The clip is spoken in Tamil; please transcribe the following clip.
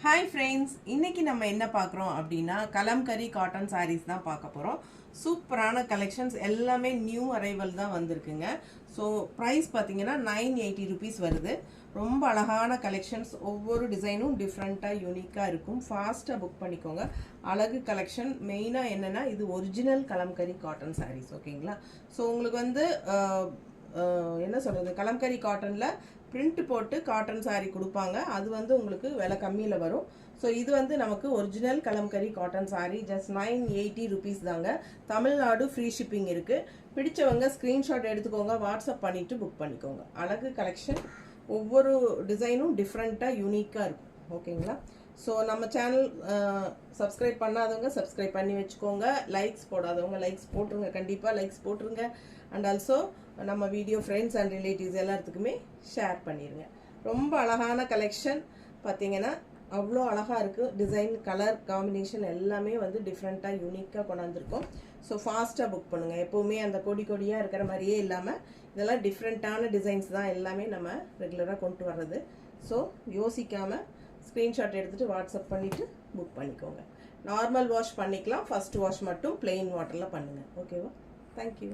ஹாய் ஃப்ரெண்ட்ஸ், இன்னைக்கு நம்ம என்ன பார்க்குறோம் அப்படின்னா கலம்கரி காட்டன் சாரீஸ் தான் பார்க்க போகிறோம். சூப்பரான கலெக்ஷன்ஸ் எல்லாமே நியூ அரைவல் தான் வந்திருக்குங்க. ஸோ ப்ரைஸ் பார்த்தீங்கன்னா 980 rupees வருது. ரொம்ப அழகான கலெக்ஷன்ஸ், ஒவ்வொரு டிசைனும் டிஃப்ரெண்ட்டாக யூனிக்காக இருக்கும். ஃபாஸ்ட்டாக புக் பண்ணிக்கோங்க. அழகு கலெக்ஷன். மெயினாக என்னென்னா இது ஒரிஜினல் கலம்கரி காட்டன் சாரீஸ், ஓகேங்களா? ஸோ உங்களுக்கு வந்து என்ன சொல்கிறது, கலம்கரி காட்டனில் பிரிண்ட் போட்டு காட்டன் சாரீ கொடுப்பாங்க. அது வந்து உங்களுக்கு விலை கம்மியில் வரும். ஸோ இது வந்து நமக்கு original kalamkari cotton sari. Just 980 rupees தாங்க. தமிழ்நாடு ஃப்ரீ ஷிப்பிங் இருக்குது. பிடிச்சவங்க ஸ்க்ரீன்ஷாட் எடுத்துக்கோங்க, வாட்ஸ்அப் பண்ணிவிட்டு புக் பண்ணிக்கோங்க. அழகு கலெக்ஷன், ஒவ்வொரு டிசைனும் டிஃப்ரெண்ட்டாக யூனிக்காக இருக்கும், ஓகேங்களா? ஸோ நம்ம சேனல் சப்ஸ்கிரைப் பண்ணாதவங்க சப்ஸ்கிரைப் பண்ணி வச்சுக்கோங்க. லைக்ஸ் போடாதவங்க லைக்ஸ் போட்டுருங்க, கண்டிப்பாக லைக்ஸ் போட்டுருங்க. அண்ட் ஆல்சோ நம்ம வீடியோ ஃப்ரெண்ட்ஸ் அண்ட் ரிலேட்டிவ்ஸ் எல்லாத்துக்குமே ஷேர் பண்ணிடுங்க. ரொம்ப அழகான கலெக்ஷன் பார்த்தீங்கன்னா அவ்வளோ அழகாக இருக்குது. டிசைன், கலர் காம்பினேஷன் எல்லாமே வந்து டிஃப்ரெண்ட்டாக யூனிக்காக கொண்டாந்துருக்கோம். ஸோ ஃபாஸ்ட்டாக புக் பண்ணுங்கள். எப்போவுமே அந்த கொடியாக இருக்கிற மாதிரியே இல்லாமல் இதெல்லாம் டிஃப்ரெண்ட்டான டிசைன்ஸ் தான் எல்லாமே நம்ம ரெகுலராக கொண்டு வர்றது. ஸோ யோசிக்காமல் ஸ்க்ரீன்ஷாட் எடுத்துகிட்டு வாட்ஸ்அப் பண்ணிவிட்டு புக் பண்ணிக்கோங்க. நார்மல் வாஷ் பண்ணிக்கலாம், ஃபஸ்ட் வாஷ் மட்டும் பிளெயின் வாட்டரில் பண்ணுங்கள், ஓகேவா? தேங்க்யூ.